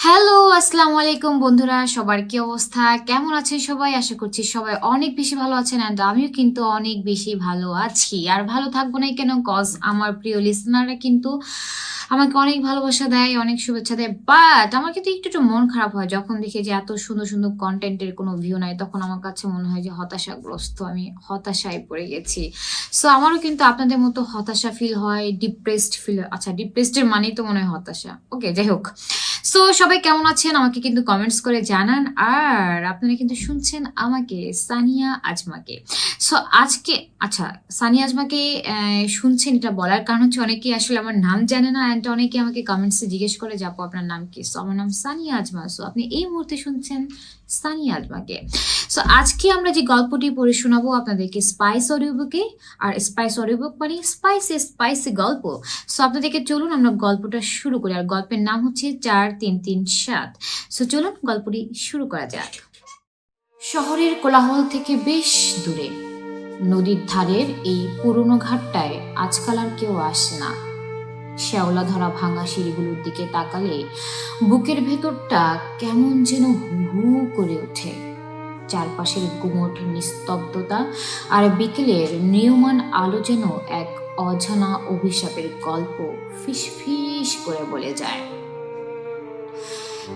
Hello, আসসালামু আলাইকুম বন্ধুরা। সবার কি অবস্থা? কেমন আছেন সবাই? আশা করছি সবাই অনেক বেশি ভালো আছেন অ্যান্ড আমিও কিন্তু অনেক বেশি ভালো আছি। আর ভালো থাকবো নাই কেন? কজ আমার প্রিয় লিসেনাররা কিন্তু আমাকে অনেক ভালোবাসা দেয়, অনেক শুভেচ্ছা দেয়। বাট আমার কিন্তু একটু মন খারাপ হয় যখন দেখি যে এত সুন্দর, সুন্দর কনটেন্টের কোনো ভিউ নাই। তখন আমার কাছে মনে হয় যে হতাশাগ্রস্ত। আমি হতাশায় পড়ে গেছি। সো আমারও কিন্তু আপনাদের মতো হতাশা ফিল হয়, ডিপ্রেসড ফিল আচ্ছা ডিপ্রেসড এর মানেই তো মনে হয় হতাশা। ওকে, যাই হোক। সো সবাই কেমন আছেন আমাকে কিন্তু কমেন্টস করে জানান। আর আপনারা কিন্তু শুনছেন আমাকে সানিয়া আজমাকে। সো আজকে আচ্ছা সানিয়া আজমাকে শুনছেন এটা বলার কারণ হচ্ছে অনেকেই আসলে আমার নাম জানে না অ্যান্ড অনেকে আমাকে কমেন্টসে জিজ্ঞেস করে যে আপু আপনার নাম কি? সো আমার নাম সানিয়া আজমা। সো আপনি এই মুহূর্তে শুনছেন সানিয়া আজমাকে। সো আজকে আমরা যে গল্পটি পড়ে শোনাবো আপনাদেরকে স্পাইস অডিও বুকে। আর স্পাইস অডিও বুক মানে স্পাইসি স্পাইসি গল্প। সো আপনাদেরকে চলুন আমরা গল্পটা শুরু করি। আর গল্পের নাম হচ্ছে ৪-৩-৩-৭। সো চলুন গল্পটি শুরু করা যাক। শহরের কোলাহল থেকে বেশ দূরে নদীর ধারের এই পুরনো ঘাটটায় আজকাল আর কেউ আসে না। শ্যাওলা ধরা ভাঙা সিঁড়িগুলোর দিকে তাকালে বুকের ভেতরটা কেমন যেন হু হু করে ওঠে। চারপাশের গুমোট নিস্তব্ধতা আর বিকেলের নিয়মান আলো যেন এক অজানা অভিশাপের গল্প ফিসফিস করে বলে যায়।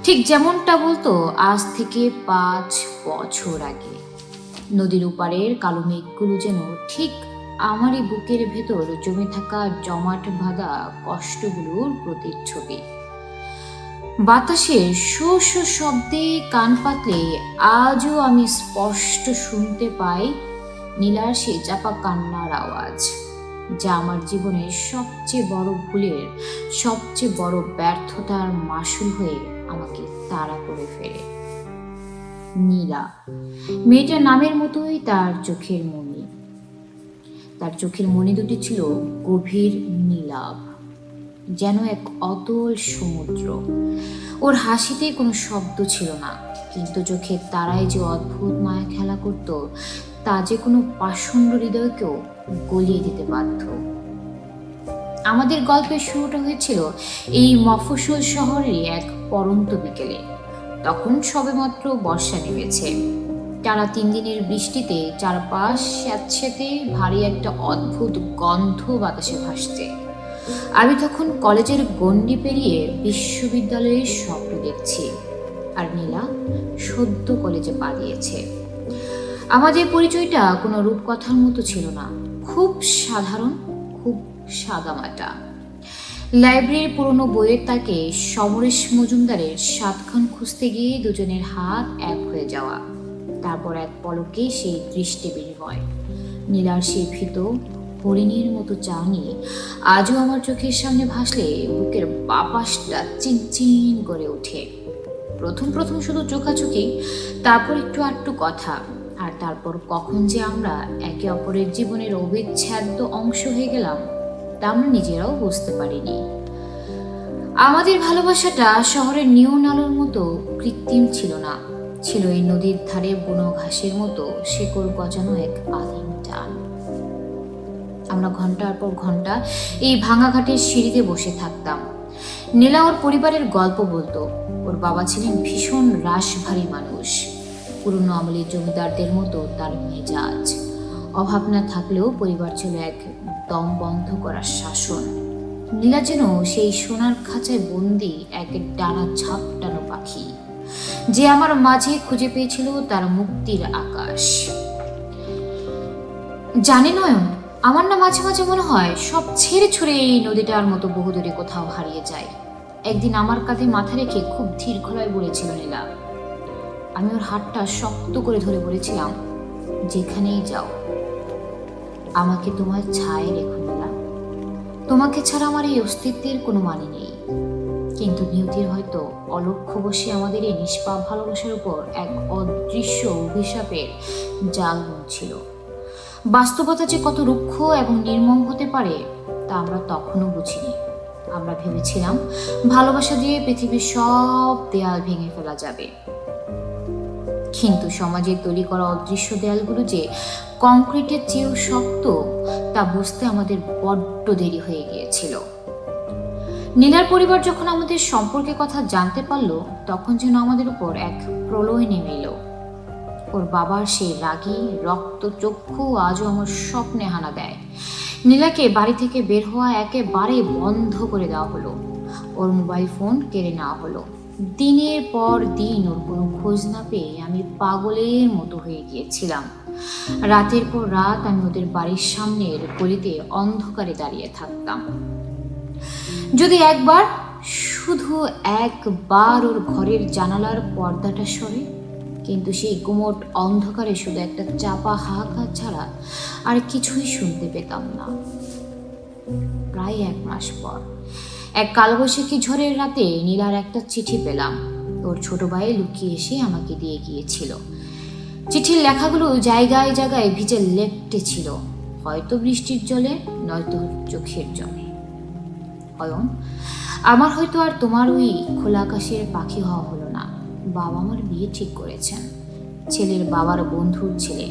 ঠিক যেমনটা বলতো আজ থেকে ৫ বছর আগে। নদীর উপারের কালো মেঘগুলো যেন ঠিক আমারই বুকের ভেতর জমে থাকা জমাট বাঁধা কষ্টগুলোর প্রতিচ্ছবি। বাতাসের শো শো শব্দে কান পাতলে আজও আমি স্পষ্ট শুনতে পাই নীলার সে চাপা কান্নার আওয়াজ, যা আমার জীবনের সবচেয়ে বড় ভুলের, সবচেয়ে বড় ব্যর্থতার মাসুল হয়ে আমাকে তাড়া করে ফেলে। নীলা, মেয়েটার নামের মতোই তার চোখের মণি। তার চোখের মণি দুটি ছিল গভীর নীলাভ, যেন এক অতল সমুদ্র। ওর হাসিতে কোনো শব্দ ছিল না, কিন্তু চোখের তারায় যে অদ্ভুত মায়া খেলা করত তা যে কোনো পাষণ্ড হৃদয়কেও গলিয়ে দিতে বাধ্য। আমাদের গল্পের শুরুটা হয়েছিল এই মফস্বল শহরেরই এক পড়ন্ত বিকেলে। তখন সবেমাত্র বর্ষা নেমেছে। টানা ৩ দিনের বৃষ্টিতে চারপাশ স্যাঁতস্যাঁতে ভারী একটা অদ্ভুত গন্ধ বাতাসে ভাসছে। আমি তখন কলেজের গণ্ডি পেরিয়ে বিশ্ববিদ্যালয়ের স্বপ্ন দেখছি, আর নীলা সদ্য কলেজে পা দিয়েছে। আমাদের পরিচয়টা কোনো রূপকথার মতো ছিল না, খুব সাধারণ, খুব সাদামাটা। লাইব্রেরির পুরনো বইয়ের তাকে সমরেশ মজুমদারের ৭ খান খুঁজতে গিয়ে দুজনের হাত এক হয়ে যাওয়া, তারপর এক পলকে সেই দৃষ্টি বিনিময়। নীলার সেই ভীত হরিণীর মতো চাউনি আজও আমার চোখের সামনে ভাসলে বুকের বাপাসটা চিনচিন করে ওঠে। প্রথম প্রথম শুধু চোখাচোখি, তারপর একটু আধটু কথা, আর তারপর কখন যে আমরা একে অপরের জীবনের অবিচ্ছেদ্য অংশ হয়ে গেলাম তা আমরা নিজেরাও বুঝতে পারিনি। আমাদের ভালোবাসাটা শহরের নিয়ন আলোর মতো কৃত্রিম ছিল না, ছিল এই নদীর ধারে বুনো ঘাসের মতো শেকড় গজানো এক আদিম টান। আমরা ঘন্টার পর ঘন্টা এই ভাঙা ঘাটের সিঁড়িতে বসে থাকতাম। নীলা ওর পরিবারের গল্প বলতো। ওর বাবা ছিলেন ভীষণ রাশভারী মানুষ, পুরনো আমলের জমিদারদের মতো তার মেজাজ। অভাব না থাকলেও পরিবার ছিল এক দম বন্ধ করার শাসন। নীলা যেন সেই সোনার খাঁচায় বন্দি এক ডানা ঝাপটানো পাখি, যে আমার মাঝে খুঁজে পেয়েছিল তার মুক্তির আকাশ। জানে নয়ন, আমার না মাঝে মাঝে মনে হয় সব ছেড়ে ছুড়ে এই নদীটার মতো বহুদূরে কোথাও হারিয়ে যায়। একদিন আমার কাঁধে মাথা রেখে খুব ধীর গলায় বলেছিল নীলা। আমি ওর হাতটা শক্ত করে ধরে বলেছিলাম, যেখানেই যাও আমাকে তোমার ছায়ায় রেখো নীলা। তোমাকে ছাড়া আমার এই অস্তিত্বের কোনো মানে নেই। কিন্তু নিয়তির হয়তো অলক্ষ্য বসে আমাদের এই নিষ্পাপ ভালোবাসার উপর এক অদৃশ্য অভিশাপের জাল বুনছিল। বাস্তবতা যে কত রুক্ষ এবং নির্মম হতে পারে তা আমরা তখনও বুঝিনি। আমরা ভেবেছিলাম ভালোবাসা দিয়ে পৃথিবীর সব দেয়াল ভেঙে ফেলা যাবে, কিন্তু সমাজের তৈরি করা অদৃশ্য দেয়ালগুলো যে কংক্রিটের চেয়েও শক্ত তা বুঝতে আমাদের বড্ড দেরি হয়ে গিয়েছিল। নীলার পরিবার যখন আমাদের সম্পর্কের কথা জানতে পারলো, তখন যেন আমাদের উপর এক প্রলয় নেমে এলো। ওর বাবার সেই রাগী রক্ত চক্ষু আজও আমার স্বপ্নে হানা দেয়। নীলাকে বাড়ি থেকে বের হওয়া একেবারে বন্ধ করে দেওয়া হলো। ওর মোবাইল ফোন কেড়ে নেওয়া হলো। দিনের পর দিন ওর কোনো খোঁজ না পেয়ে আমি পাগলের মতো হয়ে গিয়েছিলাম। রাতের পর রাত আমি ওদের বাড়ির সামনের গলিতে অন্ধকারে দাঁড়িয়ে থাকতাম। যদি একবার, শুধু একবার ওর ঘরের জানালার পর্দাটা সরে, কিন্তু সেই গুমট অন্ধকারে শুধু একটা চাপা হাহাকার ছাড়া আর কিছুই শুনতে পেতাম না। প্রায় 1 মাস পর এক কালবৈশাখী ঝড়ের রাতে নীলার একটা চিঠি পেলাম। ওর ছোট ভাই লুকিয়ে এসে আমাকে দিয়ে গিয়েছিল। চিঠির লেখাগুলো জায়গায় জায়গায় ভিজে লেপ্টে ছিল, হয়তো বৃষ্টির জলে, নয়তো চোখের জলে। অয়ন, আমার হয়তো আর তোমার ওই খোলা আকাশের পাখি হওয়া হলো না। বাবা আমার বিয়ে ঠিক করেছেন। ছেলের বাবার বন্ধুর ছেলে,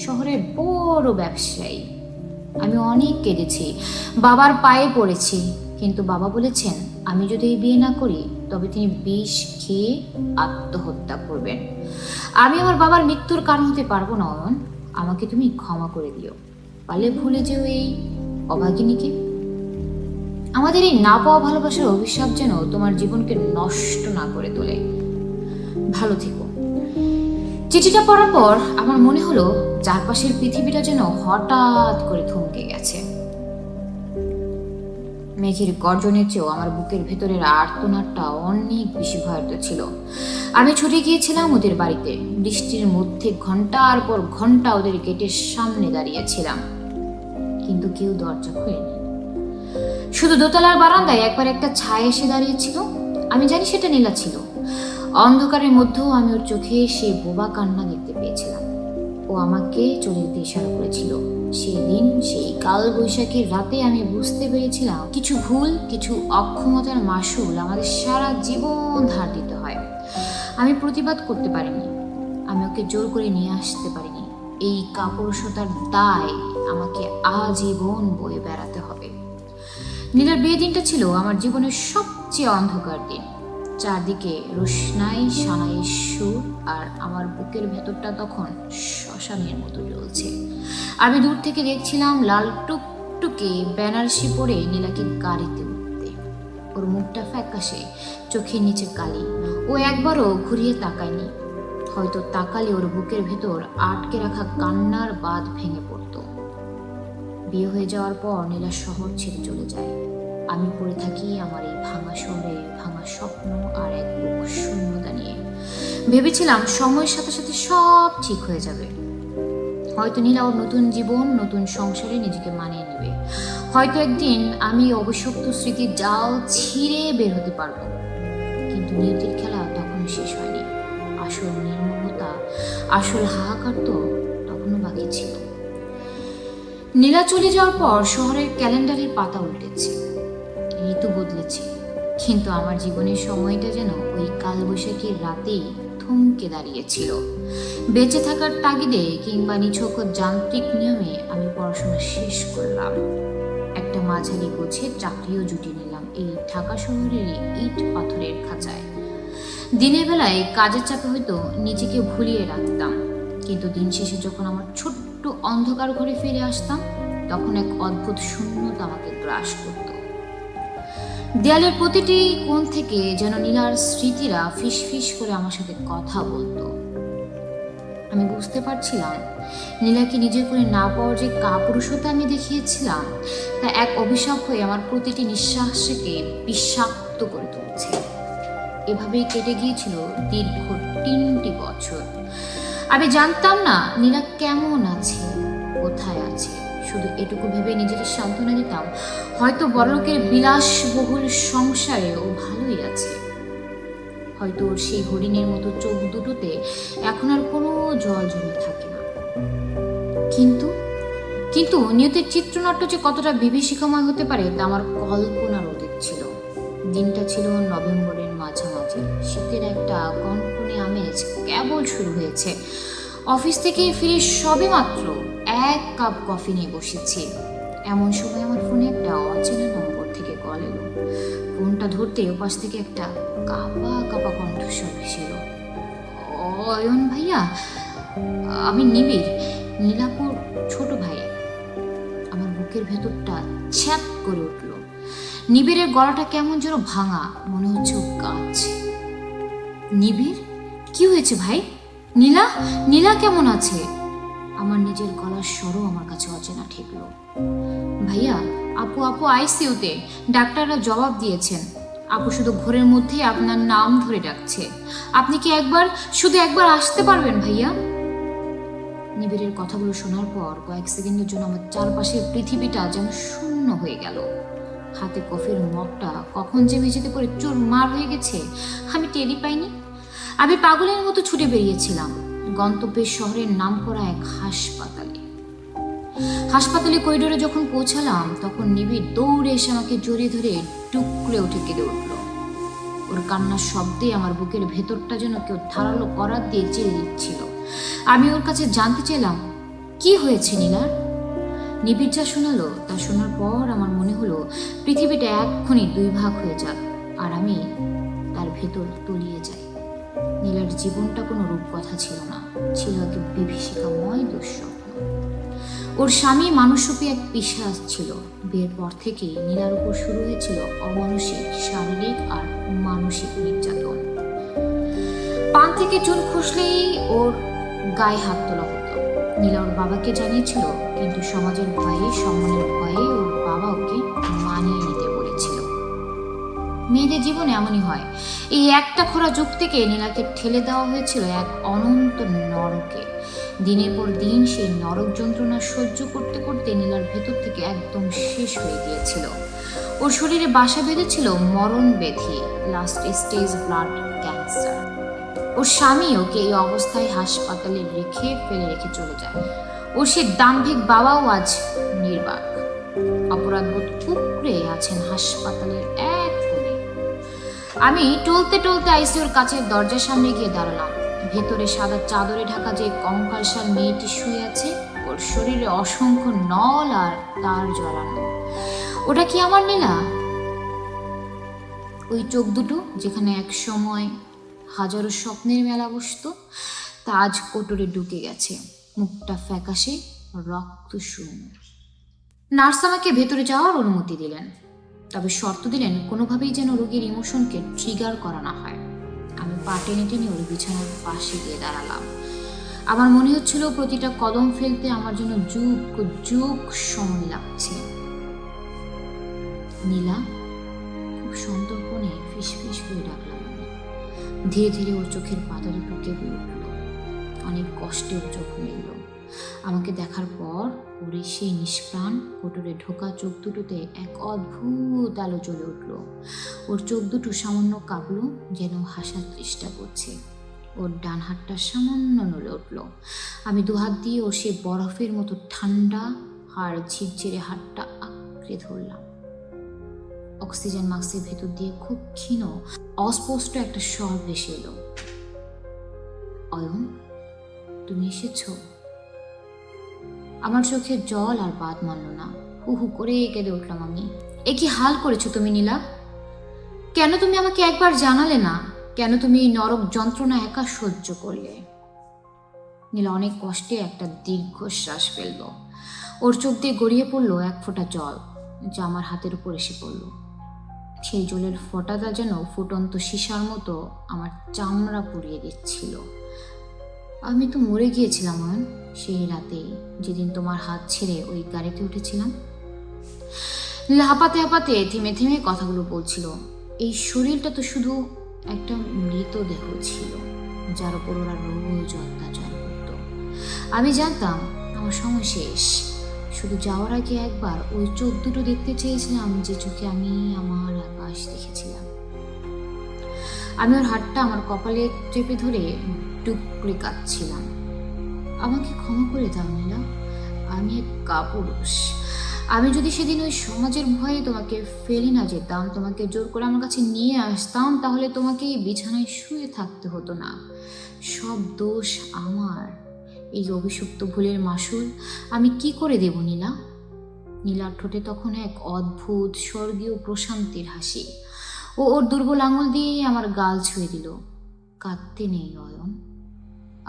শহরের বড় ব্যবসায়ী। আমি অনেক কেঁদেছি, বাবার পায়ে পড়েছি, কিন্তু বাবা বলেছেন আমি যদি এই বিয়ে না করি তবে তিনি বিষ খেয়ে আত্মহত্যা করবেন। আমি আমার বাবার মৃত্যুর কারণ হতে পারবো না। অয়ন, আমাকে তুমি ক্ষমা করে দিও। পারলে ভুলে যেও এই অভাগিনীকে। আমাদের এই না পাওয়া ভালোবাসার অভিশাপ যেন তোমার জীবনকে নষ্ট না করে তোলে। ভালো থেকো। চিঠিটা পড়ার পর আমার মনে হলো চারপাশের পৃথিবীটা যেন হঠাৎ করে থমকে গেছে। মেঘের গর্জনের চেয়েও আমার বুকের ভেতরের আর্তনাদটা অনেক বেশি ভয়ার্ত ছিল। আমি ছুটে গিয়েছিলাম ওদের বাড়িতে। বৃষ্টির মধ্যে ঘন্টার পর ঘন্টা ওদের গেটের সামনে দাঁড়িয়েছিলাম, কিন্তু কেউ দরজা খোলেনি। শুধু দোতলার বারান্দায় একবার একটা ছায়া এসে দাঁড়িয়েছিল। আমি জানি সেটা নীলা ছিল। অন্ধকারের মধ্যেও আমি ওর চোখে সে বোবা কান্না দেখতে পেয়েছিলাম। ও আমাকে চলে যেতে ইশারা করেছিল। সেদিন সেই কাল বৈশাখীর রাতে আমি বুঝতে পেরেছিলাম কিছু ভুল, কিছু অক্ষমতার মাসুল আমাদের সারা জীবন ধার দিতে হয়। আমি প্রতিবাদ করতে পারিনি, আমি ওকে জোর করে নিয়ে আসতে পারিনি। এই কাপুরুষতার দায় আমাকে আজীবন বয়ে বেড়াতে হবে। নীলার বিয়ে দিনটা ছিল আমার জীবনের সবচেয়ে অন্ধকার দিন। চারদিকে রোশনাই, সানাইয়ের সুর, আর আমার বুকের ভেতরটা তখন শ্মশানের মতো জ্বলছে। আমি দূর থেকে দেখছিলাম লাল টুকটুকে বেনারসি পরে নীলাকে গাড়িতে উঠতে। ওর মুখটা ফ্যাকাশে, চোখের নিচে কালি। ও একবারও ঘুরিয়ে তাকায়নি। হয়তো তাকালে ওর বুকের ভেতর আটকে রাখা কান্নার বাঁধ ভেঙে পড়তো। বিয়ে হয়ে যাওয়ার পর নীলা শহর ছেড়ে চলে যায়। আমি পড়ে থাকি আমার এই ভাঙা শহরে, ভাঙা স্বপ্ন আর এক বুক শূন্যতা নিয়ে। ভেবেছিলাম সময়ের সাথে সাথে সব ঠিক হয়ে যাবে। হয়তো নীলা ওর নতুন জীবন, নতুন সংসারে নিজেকে মানিয়ে নেবে। হয়তো একদিন আমি অভিশপ্ত স্মৃতির জাল ছিঁড়ে বের হতে পারবো। কিন্তু নিয়তির খেলা তখনও শেষ হয়নি। আসল নির্মমতা, আসল হাহাকার তো তখনও বাকি ছিল। নীলা চলে যাওয়ার পর শহরের ক্যালেন্ডারের পাতা উল্টেছে, ঋতু বদলেছে, কিন্তু আমার জীবনের সময়টা যেন ওই কালবৈশাখীর রাতেই থমকে দাঁড়িয়েছিল। বেঁচে থাকার তাগিদে কিংবা নিছক যান্ত্রিক নিয়মে আমি পড়াশোনা শেষ করলাম। একটা মাঝারি গোছের চাকরিও জুটিয়ে নিলাম এই ঢাকা শহরের ইট পাথরের খাঁচায়। দিনের বেলায় কাজের চাপে হয়তো নিজেকে ভুলিয়ে রাখতাম, কিন্তু দিন শেষে যখন আমার ছোট্ট অন্ধকার ঘরে ফিরে আসতাম, তখন এক অদ্ভুত শূন্যতা আমাকে গ্রাস করত। দেয়ালের প্রতিটি কোণ থেকে যেন নীলার স্মৃতিরা ফিস ফিস করে আমার সাথে কথা বলতো। আমি বুঝতে পারছিলাম নীলাকে নিজের করে না পাওয়ার যে কাপুরুষতা আমি দেখিয়েছিলাম, তা এক অভিশাপ হয়ে আমার প্রতিটি নিঃশ্বাসকে বিষাক্ত করে তুলছে। এভাবেই কেটে গিয়েছিল দীর্ঘ 3টি বছর। আমি জানতাম না নীলা কেমন আছে, কোথায় আছে। শুধু এটুকু ভেবে নিজেকে সান্ত্বনা দিতাম, হয়তো বড়লোকের বিলাসবহুল সংসারে ও ভালোই আছে। হয়তো ওর সেই হরিণের মতো চোখ দুটোতে এখন আর কোনো জল জমে থাকে না। কিন্তু কিন্তু নিয়তির চিত্রনাট্য যে কতটা বিভীষিকাময় হতে পারে তা আমার কল্পনার অতীত ছিল। দিনটা ছিল নভেম্বরের মাঝামাঝি। শীতের একটা কনকনে আমেজ কেবল শুরু হয়েছে। অফিস থেকে ফিরে সবে মাত্র 1 কাপ কফি নিয়ে বসেছি। এমন সময় আমার ফোনে একটা অচেনা নম্বর থেকে কল এলো। ফোন ফোনটা ধরতে ওপাশ থেকে একটা কাঁপা কাঁপা কণ্ঠস্বর ভেসে এলো। অয়ন ভাইয়া, আমি নিবিড়, নীলাপুর ছোট ভাই। আমার বুকের ভেতরটা ছ্যাপ করে উঠল। নিবিড়ের গলাটা কেমন যেন ভাঙা, মনে হচ্ছে ও কাঁদছে। নিবিড়, কি হয়েছে ভাই? নীলা, নীলা কেমন আছে? আমার নিজের গলার স্বরও আমার কাছে অচেনা ঠেকল। ভাইয়া, আপু আইসিইউতে, ডাক্তাররা জবাব দিয়েছেন। আপু শুধু ঘরের মধ্যেই আপনার নাম ধরে ডাকছে। আপনি কি শুধু একবার আসতে পারবেন ভাইয়া? নিবিড়ের কথাগুলো শোনার পর কয়েক সেকেন্ডের জন্য আমার চারপাশের পৃথিবীটা যেন শূন্য হয়ে গেল। হাতে কফির মগটা কখন যে মেঝেতে পড়ে চুরমার হয়ে গেছে আমি টেরই পাইনি। আমি পাগলের মতো ছুটে বেরিয়েছিলাম গন্তব্যের শহরের নামকরা এক হাসপাতালে করিডোরে যখন পৌঁছালাম তখন নিবিড় দৌড়ে এসে আমাকে জড়িয়ে ধরে টুকরে উঠে কেঁদে উঠল। ওর কান্নার শব্দে আমার বুকের ভেতরটা যেন কেউ ধারালো করাত দিয়ে চেয়ে দিচ্ছিল। আমি ওর কাছে জানতে চাইলাম, কি হয়েছে নীলার? নিবিড় যা শোনালো তা শোনার পর আমার মনে হলো পৃথিবীটা এক্ষুনি দুই ভাগ হয়ে যাক আর আমি তার ভেতর তলিয়ে যাই। নীলার জীবনটা কোনো রূপকথা ছিল না, ছিল এক বিভীষিকাময় দুঃস্বপ্ন। ওর স্বামী মানুষরূপী এক পিশাচ ছিল। বিয়ের পর থেকেই নীলার উপর শুরু হয়েছিল অমানসিক শারীরিক আর মানসিক নির্যাতন। পান থেকে চুল খসলেই ওর গায়ে হাত তোলা হতো। নীলা ওর বাবাকে জানিয়েছিল, কিন্তু সমাজের ভয়ে, সম্মানের ভয়ে ওর বাবা ওকে মানিয়ে নিতে বলেছিল। মেয়েদের জীবনে এমনই হয়। এই একটা খোঁড়া যুগ থেকে নীলাকে ঠেলে দেওয়া হয়েছিল এক অনন্ত নরকে। দিনের পর দিন সেই নরক যন্ত্রণা সহ্য করতে করতে নীলার ভেতর থেকে একদম শেষ হয়ে গিয়েছিল। ওর শরীরে বাসা বেঁধেছিল মরণ ব্যাধি, লাস্ট স্টেজ ব্লাড ক্যান্সার। ওর স্বামী ওকে এই অবস্থায় হাসপাতালে ফেলে রেখে চলে যায়। ওর সে দাম্ভিক বাবাও আজ নির্বাক। অপরাধবোধ কুঁকড়ে আছেন হাসপাতালের এক কোণে। আমি টলতে টলতে আইসিইউর কাছের দরজার সামনে গিয়ে দাঁড়ালাম। ভেতরে সাদা চাদরে ঢাকা যে কঙ্কালসার মেয়েটি শুয়ে আছে, ওর শরীরে অসংখ্য নল আর তার জড়ানো। ওটা কি আমার নীলা? ওই চোখ দুটো যেখানে এক সময় হাজারো স্বপ্নের মেলা বসতো, তা আজ কোটরে ঢুকে গেছে। মুখটা ফ্যাকাশে, রক্ত শূন্য। নার্স আমাকে ভেতরে যাওয়ার অনুমতি দিলেন, তবে শর্ত দিলেন কোনোভাবেই যেন রোগীর ইমোশনকে ট্রিগার করা না হয়। আমি পা টেনে টেনে ওর বিছানার পাশে গিয়ে দাঁড়ালাম। আমার মনে হচ্ছিল প্রতিটা কদম ফেলতে আমার জন্য যুগ যুগ সময় লাগছে। নীলা, খুব সন্তর্পণে ফিসফিস করে ডাকলাম আমি। ধীরে ধীরে ওর চোখের পাতা দুটো কেঁপে উঠল। অনেক কষ্টে ওর চোখ মেলল। আমাকে দেখার পর ওর সেই নিষ্প্রাণ কোটরে ঢোকা চোখ দুটোতে এক অদ্ভুত আলো জ্বলে উঠল। ওর চোখ দুটো সামান্য কাঁপল, যেন হাসার চেষ্টা করছে। ওর ডান হাতটা সামান্য নড়ে উঠল। আমি দুহাত দিয়ে ওর সে বরফের মতো ঠান্ডা আর ঝিরঝিরে হাতটা আঁকড়ে ধরলাম। অক্সিজেন মাস্কের ভেতর দিয়ে খুব ক্ষীণ অস্পষ্ট একটা স্বর ভেসে এলো, অয়ন, তুমি এসেছো? আমার চোখে জল আর বাদ মানল না। হু হু করে কেঁদে উঠলাম আমি। এ কি হাল করেছো তুমি নীলা? কেন তুমি আমাকে একবার জানালে না? কেন তুমি এই নরক যন্ত্রণা একা সহ্য করলে? নীলা অনেক কষ্টে একটা দীর্ঘশ্বাস ফেলল। ওর চোখ দিয়ে গড়িয়ে পড়লো এক ফোঁটা জল, যা আমার হাতের উপর এসে পড়ল। সেই জলের ফোঁটাটা যেন ফুটন্ত সীসার মতো আমার চামড়া পুড়িয়ে দিচ্ছিল। আমি তো মরে গিয়েছিলাম অয়ন, সেই রাতে যেদিন তোমার হাত ছেড়ে ওই গাড়িতে উঠেছিলাম। হাঁপাতে হাঁপাতে থেমে থেমে কথাগুলো বলছিল। এই শরীরটা তো শুধু একটা মৃতদেহ ছিল, যার উপর ওরা রোজ অত্যাচার করত। আমি জানতাম আমার সময় শেষ। শুধু যাওয়ার আগে একবার ওই চোখ দুটো দেখতে চেয়েছিলাম, যে চোখে আমি আমার আকাশ দেখেছিলাম। আমি ওর হাতটা আমার কপালে চেপে ধরে টুকরে কাঁদছিলাম। আমাকে ক্ষমা করে দাও নীলা, আমি এক কাপুরুষ। আমি যদি সেদিন ওই সমাজের ভয়ে তোমাকে ফেলে না যেতাম, তোমাকে জোর করে আমার কাছে নিয়ে আসতাম, তাহলে তোমাকে এই বিছানায় শুয়ে থাকতে হতো না। সব দোষ আমার। এই অভিশপ্ত ভুলের মাসুল আমি কি করে দেব নীলা? নীলার ঠোঁটে তখন এক অদ্ভুত স্বর্গীয় প্রশান্তির হাসি। ওর দুর্বল আঙুল দিয়ে আমার গাল ছুঁয়ে দিল। কাঁদতে নেই অয়ন,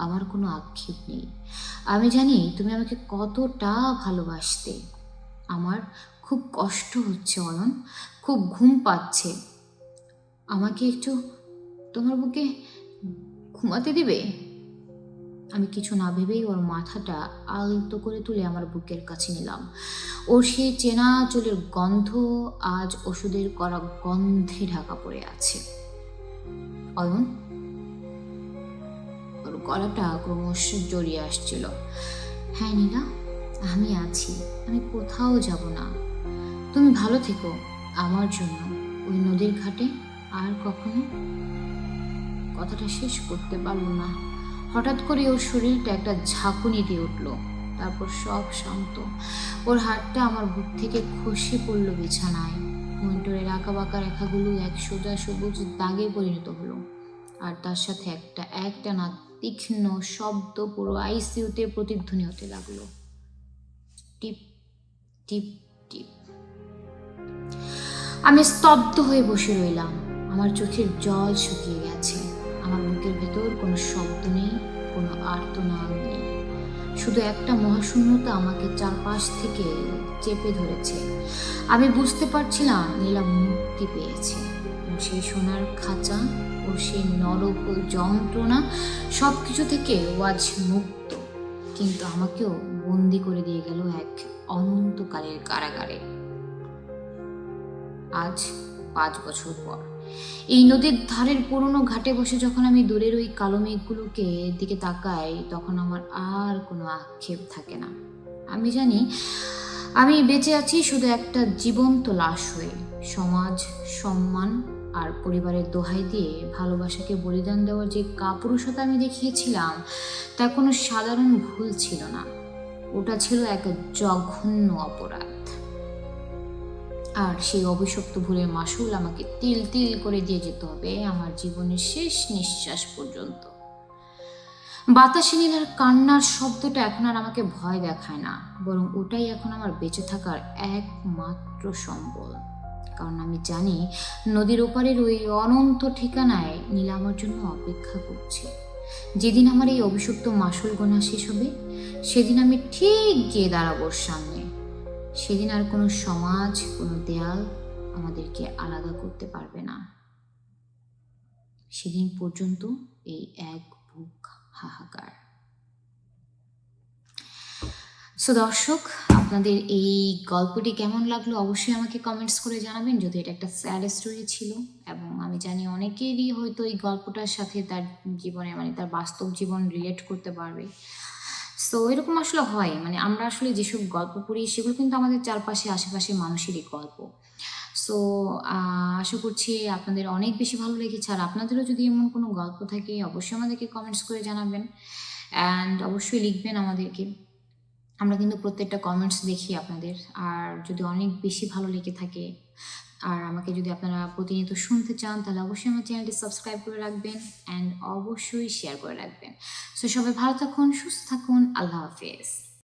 আমার কোনো আক্ষেপ নেই। আমি জানি তুমি আমাকে কতটা ভালোবাসতে। আমার খুব কষ্ট হচ্ছে অয়ন, খুব ঘুম পাচ্ছে। আমাকে একটু তোমার বুকে ঘুমাতে দিবে? আমি কিছু না ভেবেই ওর মাথাটা আলতো করে তুলে আমার বুকের কাছে নিলাম। ওর সেই চেনা চুলের গন্ধ আজ ওষুধের করা গন্ধে ঢাকা পড়ে আছে। অয়ন, ওর গলাটা ক্রমশ জড়িয়ে আসছিল। হ্যাঁ নীলা, আমি আছি, আমি কোথাও যাব না। তুমি ভালো থেকো আমার জন্য, ওই নদীর ঘাটে আর কখনো। কথাটা শেষ করতে পারল না। হঠাৎ করে ওর শরীরটা একটা ঝাঁকুনি দিয়ে উঠল, তারপর সব শান্ত। ওর হাতটা আমার বুক থেকে খসে পড়ল বিছানায়। মনিটরের আঁকা বাঁকা রেখাগুলো এক সোজা সবুজ দাগে পরিণত হলো, আর তার সাথে একটা না তীক্ষ্ণ শব্দ পুরো আইসিইউতে প্রতিধ্বনি হতে লাগলো। টিপ টিপ টিপ। আমি স্তব্ধ হয়ে বসে রইলাম। আমার চোখের জল শুকিয়ে গেছে। আমার বুকের ভেতর কোনো শব্দ নেই, কোনো আর্তনাদ নেই, শুধু একটা মহাশূন্যতা আমাকে চারপাশ থেকে চেপে ধরেছে। আমি বুঝতে পারছিলাম নীলা মুক্তি পেয়েছে। ওর সেই সোনার খাঁচা, ওর সেই নরক যন্ত্রণা, সব কিছু থেকে ও আজ মুক্ত। কিন্তু আমাকেও বন্দি করে দিয়ে গেল এক অনন্তকালের কারাগারে। আজ 5 বছর পর এই নদীর ধারের পুরনো ঘাটে বসে যখন আমি দূরের ওই কালো মেঘগুলোকে দিকে তাকাই, তখন আমার আর কোনো আক্ষেপ থাকে না। আমি জানি আমি বেঁচে আছি শুধু একটা জীবন্ত লাশ হয়ে। সমাজ, সম্মান আর পরিবারের দোহাই দিয়ে ভালোবাসাকে বলিদান দেওয়ার যে কাপুরুষতা আমি দেখিয়েছিলাম, তা কোনো সাধারণ ভুল ছিল না, ওটা ছিল এক জঘন্য অপরাধ। আর সেই অভিশপ্ত ভুলের মাসুল আমাকে তিল তিল করে দিয়ে যেতে হবে আমার জীবনের শেষ নিঃশ্বাস পর্যন্ত। বাতাসে নীলার কান্নার শব্দটা এখন আর আমাকে ভয় দেখায় না, বরং ওটাই এখন আমার বেঁচে থাকার একমাত্র সম্বল। কারণ আমি জানি নদীর ওপারের ওই অনন্ত ঠিকানায় নীলা আমার জন্য অপেক্ষা করছে। যেদিন আমার এই অভিশপ্ত মাসুল গোনা শেষ হবে, সেদিন আমি ঠিক গিয়ে দাঁড়াবো ওর সামনে। সেদিন আর কোনো সমাজ, কোনো দেয়াল আমাদেরকে আলাদা করতে পারবে না। সেদিন পর্যন্ত এই এক বুক হাহাকার। সো দর্শক, আপনাদের এই গল্পটি কেমন লাগলো অবশ্যই আমাকে কমেন্টস করে জানাবেন। যদি এটা একটা স্যাড স্টোরি ছিল, এবং আমি জানি অনেকেরই হয়তো এই গল্পটার সাথে তার জীবনে, মানে তার বাস্তব জীবন রিলেট করতে পারবে। সো এরকম আসলে হয়, মানে আমরা আসলে যেসব গল্প পড়ি সেগুলো কিন্তু আমাদের চারপাশে আশেপাশে মানুষেরই গল্প। সো আশা করছি আপনাদের অনেক বেশি ভালো লেগেছে। আর আপনাদেরও যদি এমন কোনো গল্প থাকে অবশ্যই আমাদেরকে কমেন্টস করে জানাবেন, অ্যান্ড অবশ্যই লিখবেন আমাদেরকে। আমরা কিন্তু প্রত্যেকটা কমেন্টস দেখি আপনাদের। আর যদি অনেক বেশি ভালো লেগে থাকে আর আমাকে যদি আপনারা প্রতিনিয়ত শুনতে চান, তাহলে অবশ্যই আমার চ্যানেলটি সাবস্ক্রাইব করে রাখবেন, অ্যান্ড অবশ্যই শেয়ার করে রাখবেন। সো সবাই ভালো থাকুন, সুস্থ থাকুন, আল্লাহ হাফেজ।